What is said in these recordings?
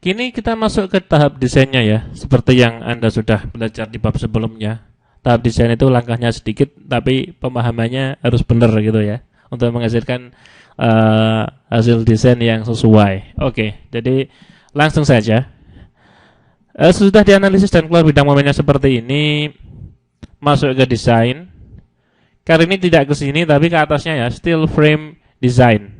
Kini kita masuk ke tahap desainnya ya, seperti yang Anda sudah belajar di bab sebelumnya. Tahap desain itu langkahnya sedikit, tapi pemahamannya harus benar gitu ya, untuk menghasilkan hasil desain yang sesuai. Oke, jadi langsung saja. Sudah dianalisis dan keluar bidang momennya seperti ini, masuk ke desain. Kali ini tidak ke sini, tapi ke atasnya ya, still frame design.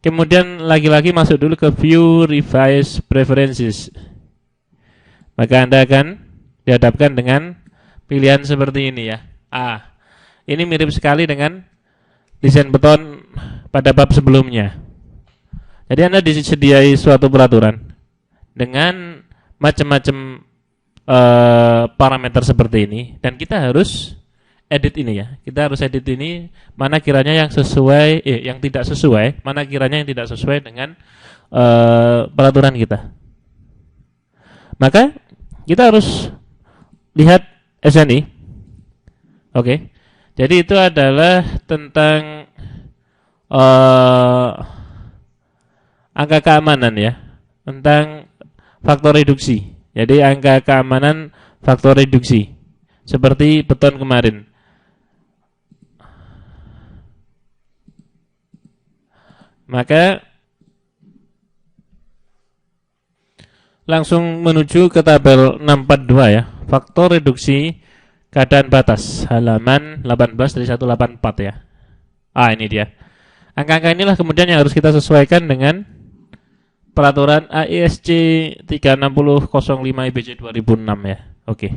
Kemudian lagi-lagi masuk dulu ke view revise preferences. Maka Anda akan dihadapkan dengan pilihan seperti ini ya. Ini mirip sekali dengan desain beton pada bab sebelumnya. Jadi Anda disediai suatu peraturan dengan macam-macam parameter seperti ini, dan kita harus edit ini ya. Kita harus edit ini, mana kiranya yang sesuai, yang tidak sesuai, mana kiranya yang tidak sesuai dengan peraturan kita. Maka kita harus lihat SNI. Oke. Jadi itu adalah tentang angka keamanan ya, tentang faktor reduksi. Jadi angka keamanan faktor reduksi seperti beton kemarin. Maka langsung menuju ke tabel 642 ya, faktor reduksi keadaan batas, halaman 18 dari 184 ya. Ini dia. Angka-angka inilah kemudian yang harus kita sesuaikan dengan peraturan AISC 36005 IBC 2006 ya. Oke.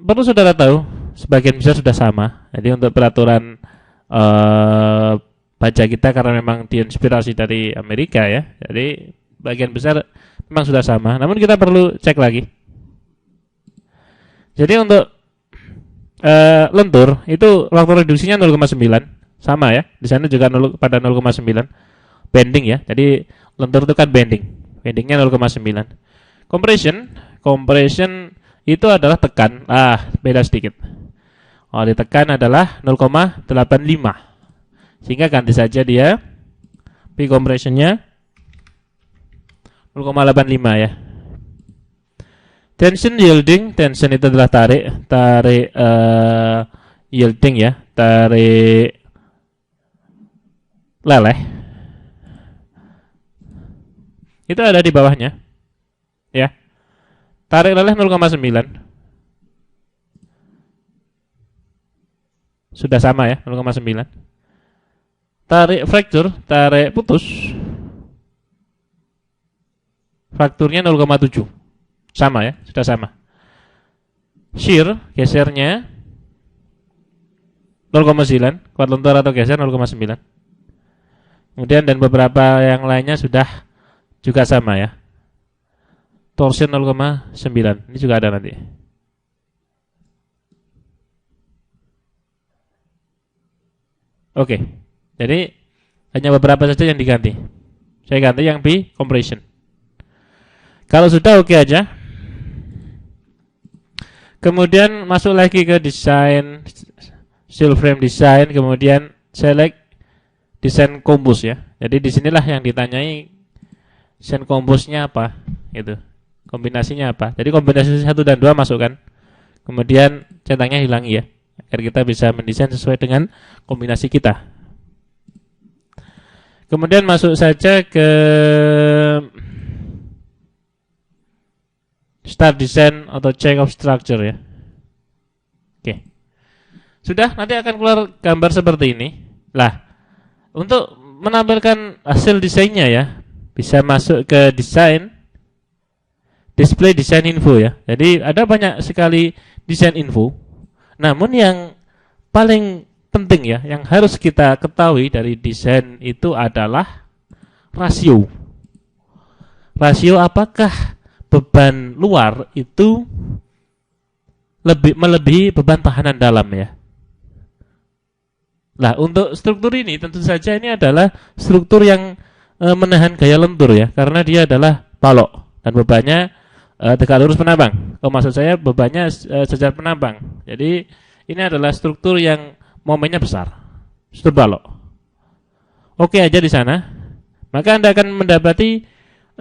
Perlu saudara tahu, sebagian besar sudah sama. Jadi untuk peraturan baja kita, karena memang diinspirasi dari Amerika ya, jadi bagian besar memang sudah sama. Namun kita perlu cek lagi. Jadi untuk lentur itu faktor reduksinya 0,9, sama ya. Di sana juga pada 0,9. Bending ya. Jadi lentur itu kan bending. Bendingnya 0,9. Compression itu adalah tekan. Beda sedikit. Ditekan adalah 0,85. Sehingga ganti saja dia P compressionnya 0,85 ya. Tension yielding, tension itu adalah tarik yielding ya, tarik leleh. Itu ada di bawahnya. Ya. Tarik leleh 0,9. Sudah sama ya, 0,9. Tarik fracture, tarik putus. Frakturnya 0,7. Sama ya, sudah sama. Shear, gesernya 0,9. Kuat lentur atau geser 0,9. Kemudian dan beberapa yang lainnya sudah juga sama ya. Torsion 0,9. Ini juga ada nanti. Oke. Jadi hanya beberapa saja yang diganti. Saya ganti yang P compression. Kalau sudah oke aja. Kemudian masuk lagi ke desain steel frame design, kemudian select desain kombus ya. Jadi disinilah yang ditanyai desain kombusnya apa, gitu. Kombinasinya apa? Jadi kombinasi 1 dan 2 masukkan. Kemudian centangnya hilangi ya, agar kita bisa mendesain sesuai dengan kombinasi kita. Kemudian masuk saja ke start design atau check of structure ya. Oke. Sudah, nanti akan keluar gambar seperti ini. Lah, untuk menampilkan hasil desainnya ya, bisa masuk ke desain, display design info ya. Jadi ada banyak sekali desain info. Namun yang paling penting ya, yang harus kita ketahui dari desain itu adalah rasio. Rasio apakah beban luar itu melebihi beban tahanan dalam ya. Nah, untuk struktur ini tentu saja ini adalah struktur yang menahan gaya lentur ya, karena dia adalah balok dan bebannya tegak lurus penambang. Maksud saya bebannya sejajar penambang. Jadi ini adalah struktur yang momennya besar, struktur balok. oke aja di sana, maka Anda akan mendapati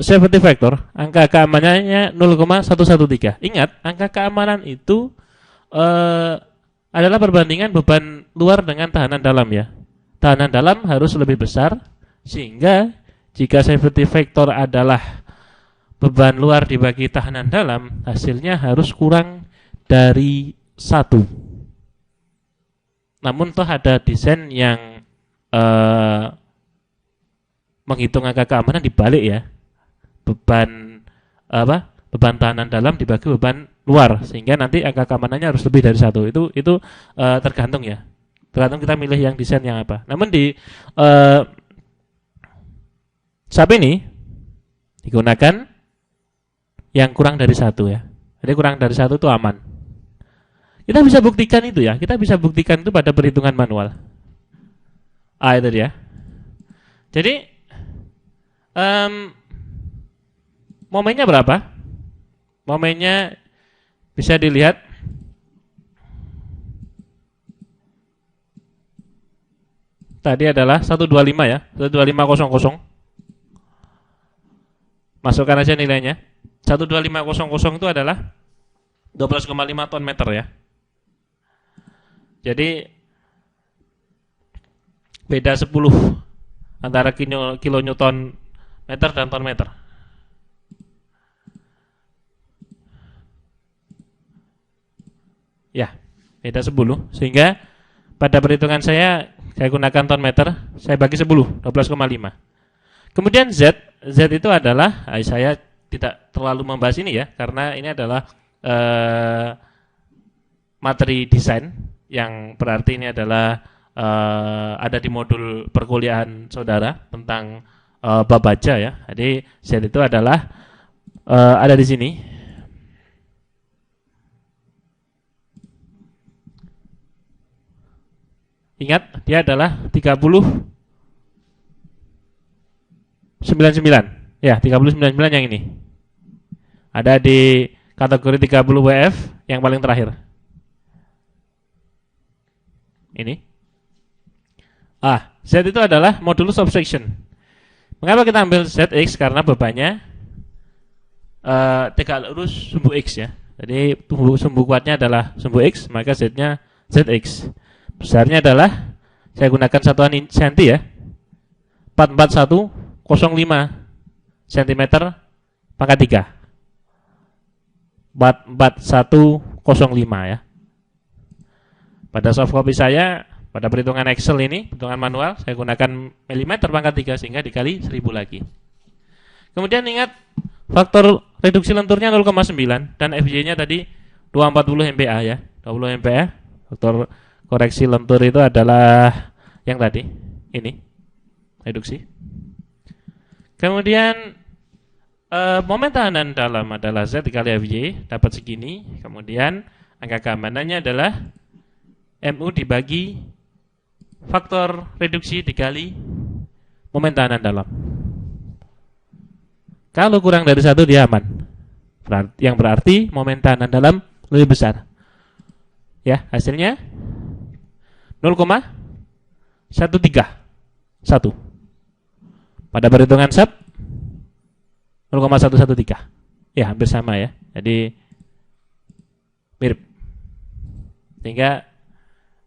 safety factor, angka keamanannya 0,113. Ingat, angka keamanan itu adalah perbandingan beban luar dengan tahanan dalam ya. Tahanan dalam harus lebih besar, sehingga jika safety factor adalah beban luar dibagi tahanan dalam, hasilnya harus kurang dari 1. Namun toh ada desain yang menghitung angka keamanan dibalik ya. Beban beban tahanan dalam dibagi beban luar, sehingga nanti angka keamanannya harus lebih dari 1. Itu tergantung ya. Tergantung kita milih yang desain yang apa. Namun di SAP ini digunakan yang kurang dari 1 ya. Jadi kurang dari 1 itu aman. Kita bisa buktikan itu ya. Kita bisa buktikan itu pada perhitungan manual. Itu dia. Jadi momennya berapa? Momennya bisa dilihat tadi adalah 125 ya, 12500. Masukkan aja nilainya. 12500 itu adalah 12,5 ton meter ya. Jadi beda 10 antara kilonewton meter dan ton meter. Ya, beda 10. Sehingga pada perhitungan saya gunakan ton meter, saya bagi 10, 12,5. Kemudian Z itu adalah, saya tidak terlalu membahas ini ya, karena ini adalah materi desain, yang berarti ini adalah ada di modul perkuliahan saudara tentang bab baja ya. Jadi Z itu adalah ada di sini. Ingat, dia adalah 3099. Ya, 3099 yang ini. Ada di kategori 30 WF yang paling terakhir. Ini. Z itu adalah modulus subsection. Mengapa kita ambil ZX? Karena bebannya tegak lurus sumbu X ya. Jadi sumbu kuatnya adalah sumbu X, maka Z-nya ZX. Besarnya adalah, saya gunakan satuan senti ya, 44105 cm pangkat 3. 44105 ya. Pada soft copy saya, pada perhitungan Excel ini, perhitungan manual, saya gunakan milimeter pangkat 3 sehingga dikali 1000 lagi. Kemudian ingat, faktor reduksi lenturnya 0,9 dan FJ-nya tadi 240 MPa ya. 20 MPa. Faktor koreksi lentur itu adalah yang tadi, ini, reduksi. Kemudian momen tahanan dalam adalah Z dikali FJ, dapat segini. Kemudian angka keamanannya adalah MU dibagi faktor reduksi dikali momen tahanan dalam. Kalau kurang dari 1 dia aman. Yang berarti momen tahanan dalam lebih besar. Ya, hasilnya 0,131. Pada perhitungan SAP 0,113. Ya, hampir sama ya. Jadi mirip. Sehingga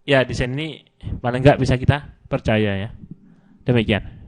ya desain ini paling enggak bisa kita percaya ya. Demikian.